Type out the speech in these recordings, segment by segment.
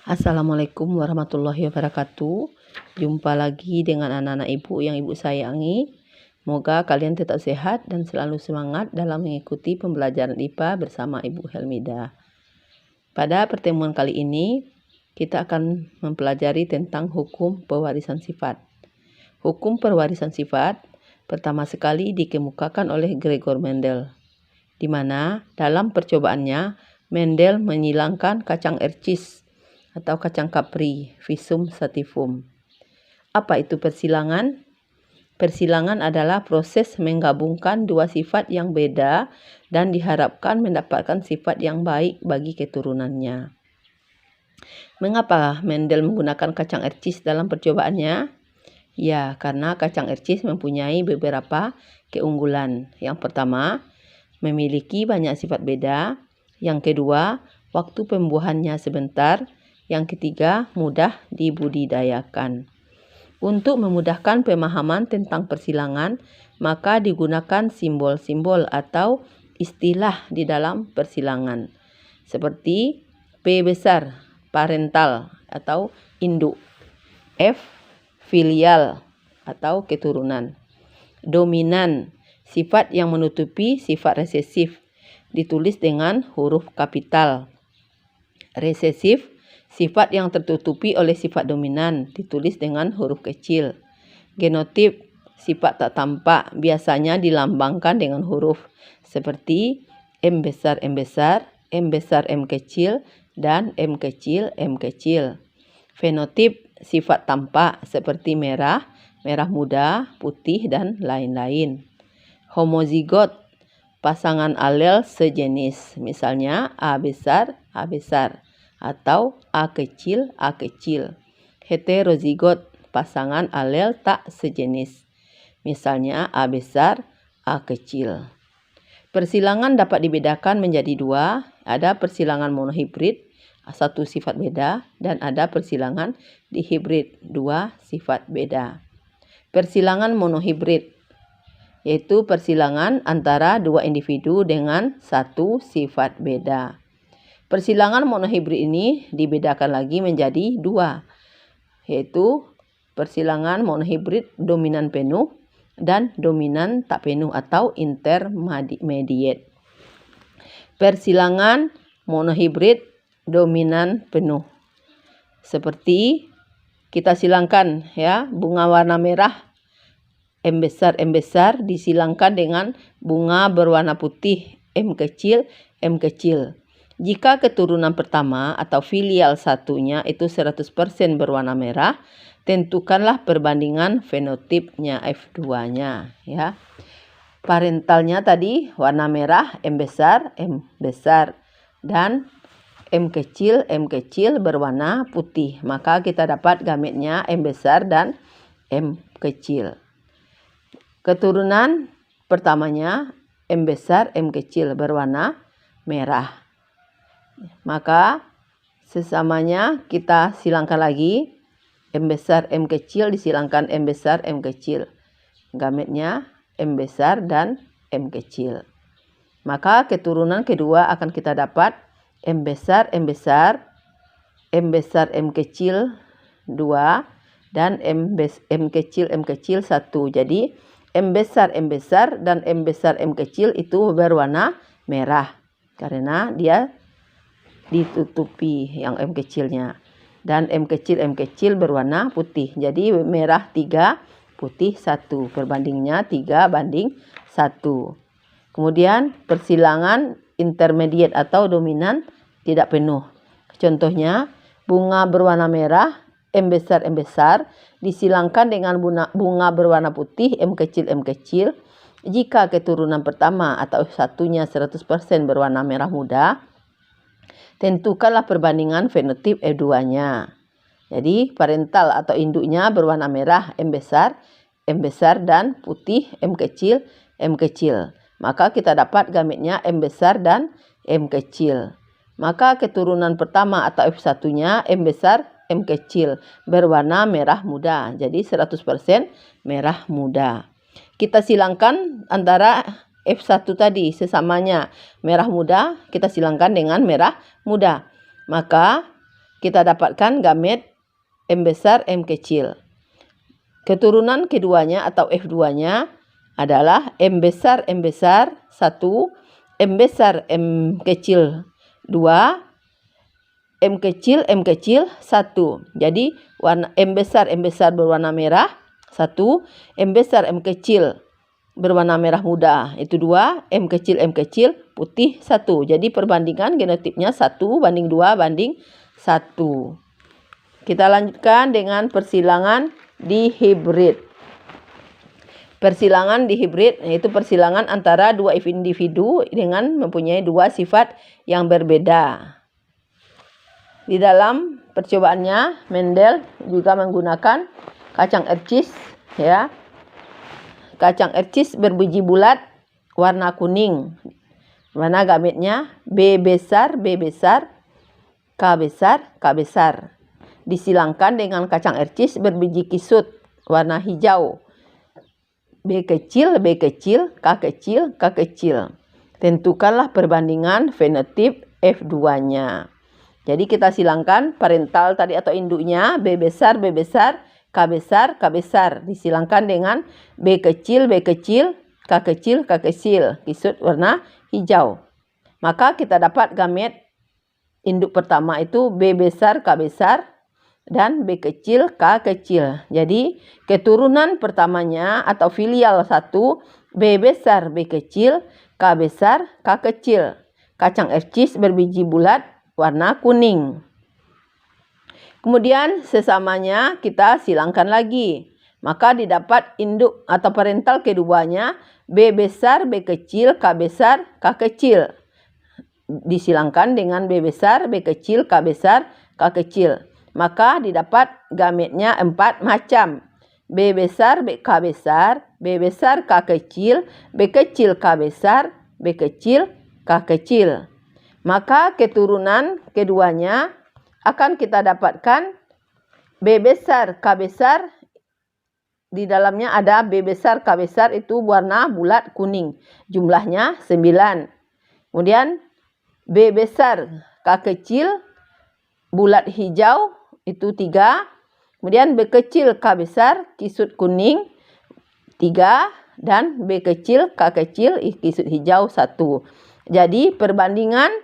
Assalamualaikum warahmatullahi wabarakatuh. Jumpa lagi dengan anak-anak ibu yang ibu sayangi. Semoga kalian tetap sehat dan selalu semangat dalam mengikuti pembelajaran IPA bersama Ibu Helmida. Pada pertemuan kali ini, kita akan mempelajari tentang hukum pewarisan sifat. Hukum pewarisan sifat pertama sekali dikemukakan oleh Gregor Mendel, di mana dalam percobaannya Mendel menyilangkan kacang ercis atau kacang kapri, Visum sativum. Apa itu persilangan? Persilangan adalah proses menggabungkan dua sifat yang beda dan diharapkan mendapatkan sifat yang baik bagi keturunannya. Mengapa Mendel menggunakan kacang ercis dalam percobaannya? Ya, karena kacang ercis mempunyai beberapa keunggulan. Yang pertama, memiliki banyak sifat beda. Yang kedua, waktu pembuahannya sebentar. Yang ketiga, mudah dibudidayakan. Untuk memudahkan pemahaman tentang persilangan, maka digunakan simbol-simbol atau istilah di dalam persilangan. Seperti P besar, parental atau induk. F, filial atau keturunan. Dominan, sifat yang menutupi sifat resesif, ditulis dengan huruf kapital. Resesif, sifat yang tertutupi oleh sifat dominan, ditulis dengan huruf kecil. Genotip, sifat tak tampak, biasanya dilambangkan dengan huruf seperti M besar, M besar, M besar, M kecil, dan M kecil, M kecil. Fenotip, sifat tampak seperti merah, merah muda, putih, dan lain-lain. Homozigot, pasangan alel sejenis, misalnya A besar, A besar, atau A kecil, A kecil. Heterozigot, pasangan alel tak sejenis, misalnya A besar, A kecil. Persilangan dapat dibedakan menjadi dua, ada persilangan monohibrid, satu sifat beda, dan ada persilangan dihibrid, dua sifat beda. Persilangan monohibrid yaitu persilangan antara dua individu dengan satu sifat beda. Persilangan monohibrid ini dibedakan lagi menjadi dua, yaitu persilangan monohibrid dominan penuh dan dominan tak penuh atau intermediate. Persilangan monohibrid dominan penuh. Seperti kita silangkan ya, bunga warna merah M besar disilangkan dengan bunga berwarna putih M kecil, M kecil. Jika keturunan pertama atau filial satunya itu 100% berwarna merah, tentukanlah perbandingan fenotipnya F2-nya ya. Parentalnya tadi warna merah M besar, dan M kecil berwarna putih. Maka kita dapat gametnya M besar dan M kecil. Keturunan pertamanya M besar, M kecil berwarna merah. Maka sesamanya kita silangkan lagi. M besar, M kecil disilangkan M besar, M kecil. Gametnya M besar dan M kecil. Maka keturunan kedua akan kita dapat M besar, M besar, M besar, M kecil 2, dan M kecil, M kecil 1. Jadi M besar dan M besar M kecil itu berwarna merah karena dia ditutupi yang M kecilnya, dan M kecil berwarna putih. Jadi merah 3, putih 1, perbandingnya 3:1. Kemudian persilangan intermediate atau dominan tidak penuh. Contohnya bunga berwarna merah M besar disilangkan dengan bunga berwarna putih M kecil. Jika keturunan pertama atau satunya 100% berwarna merah muda, tentukanlah perbandingan fenotip F2-nya. Jadi parental atau induknya berwarna merah M besar dan putih M kecil. Maka kita dapat gametnya M besar dan M kecil. Maka keturunan pertama atau F1-nya M besar M kecil berwarna merah muda. Jadi 100% merah muda. Kita silangkan antara F1 tadi sesamanya merah muda, kita silangkan dengan merah muda. Maka kita dapatkan gamet M besar M kecil. Keturunan keduanya atau F2-nya adalah M besar 1, M besar M kecil 2, M kecil 1. Jadi warna M besar berwarna merah 1, M besar M kecil berwarna merah muda itu 2, M kecil putih 1. Jadi perbandingan genotipnya 1:2:1. Kita lanjutkan dengan persilangan dihibrid. Persilangan dihibrid yaitu persilangan antara dua individu dengan mempunyai dua sifat yang berbeda. Di dalam percobaannya, Mendel juga menggunakan kacang ercis, ya. Kacang ercis berbiji bulat warna kuning. Mana gametnya B besar, K besar. Disilangkan dengan kacang ercis berbiji kisut warna hijau. B kecil, K kecil. Tentukanlah perbandingan fenotip F2-nya. Jadi kita silangkan parental tadi atau induknya B besar, K besar. Disilangkan dengan B kecil, K kecil. Kisut warna hijau. Maka kita dapat gamet induk pertama itu B besar, K besar. Dan B kecil, K kecil. Jadi keturunan pertamanya atau filial 1 B besar, B kecil, K besar, K kecil. Kacang ercis berbiji bulat warna kuning. Kemudian sesamanya kita silangkan lagi. Maka didapat induk atau parental keduanya B besar, B kecil, K besar, K kecil. Disilangkan dengan B besar, B kecil, K besar, K kecil. Maka didapat gametnya 4 macam. B besar, K besar, B besar, K kecil, B kecil, K besar, B kecil, K kecil. Maka keturunan keduanya akan kita dapatkan B besar, K besar. Di dalamnya ada B besar, K besar itu warna bulat kuning. Jumlahnya 9. Kemudian B besar, K kecil, bulat hijau. Itu 3. Kemudian B kecil K besar kisut kuning 3 dan B kecil K kecil kisut hijau 1. Jadi perbandingan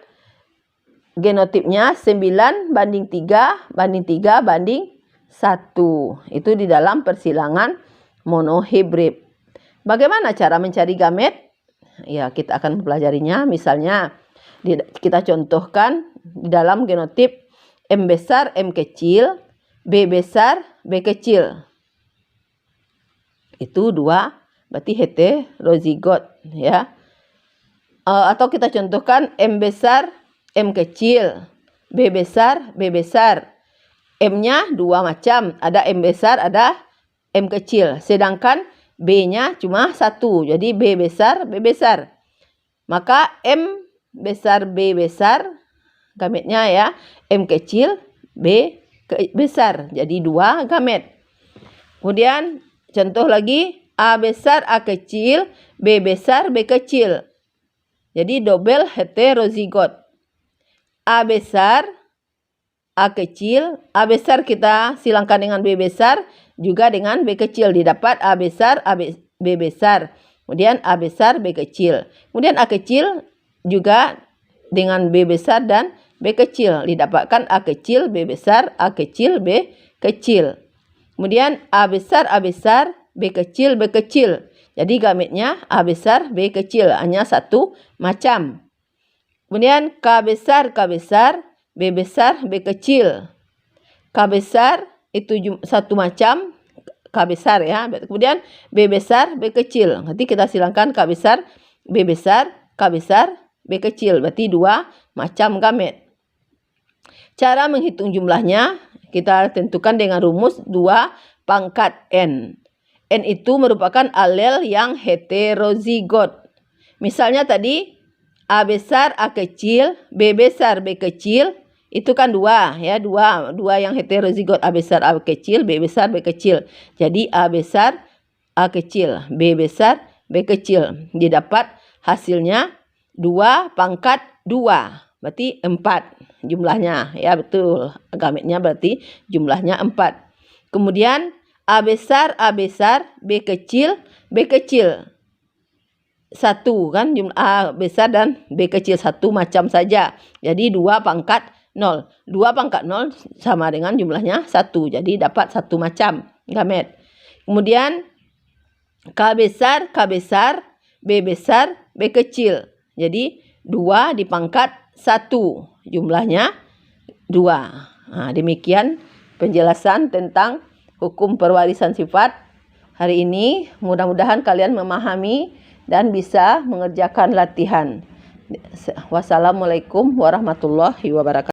genotipnya 9:3:1. Itu di dalam persilangan monohibrid. Bagaimana cara mencari gamet? Ya, kita akan mempelajarinya. Misalnya kita contohkan di dalam genotip M besar, M kecil, B besar, B kecil. Itu 2, berarti heterozigot, ya. Atau kita contohkan M besar, M kecil, B besar, B besar. M-nya 2 macam, ada M besar, ada M kecil. Sedangkan B-nya cuma 1, jadi B besar, B besar. Maka M besar, B besar, gametnya ya, M kecil, B besar. Jadi 2 gamet. Kemudian contoh lagi, A besar, A kecil, B besar, B kecil. Jadi double heterozigot. A besar, A kecil, A besar kita silangkan dengan B besar, juga dengan B kecil. Didapat A besar, B besar. Kemudian A besar, B kecil. Kemudian A kecil juga dengan B besar dan B kecil. Didapatkan A kecil, B besar, A kecil, B kecil. Kemudian A besar, B kecil, B kecil. Jadi gametnya A besar, B kecil. Hanya 1 macam. Kemudian K besar, B besar, B kecil. K besar itu 1 macam. K besar ya. Kemudian B besar, B kecil. Nanti kita silangkan K besar, B besar, K besar, B kecil. Berarti 2 macam gamet. Cara menghitung jumlahnya kita tentukan dengan rumus 2 pangkat N. N itu merupakan alel yang heterozigot. Misalnya tadi A besar, A kecil, B besar, B kecil. Itu kan 2 ya, 2 yang heterozigot, A besar, A kecil, B besar, B kecil. Jadi A besar, A kecil, B besar, B kecil. Didapat hasilnya 2 pangkat 2. Berarti 4. jumlahnya. Ya, betul. Gametnya berarti jumlahnya 4. Kemudian A besar, B kecil, 1 kan, jumlah A besar dan B kecil 1 macam saja. Jadi 2 pangkat 0. 2 pangkat 0 sama dengan jumlahnya 1. Jadi dapat 1 macam gamet. Kemudian K besar, B besar, B kecil. Jadi 2 dipangkat 1. Jumlahnya 2. Nah, demikian penjelasan tentang hukum perwarisan sifat hari ini. Mudah-mudahan kalian memahami dan bisa mengerjakan latihan. Wassalamualaikum warahmatullahi wabarakatuh.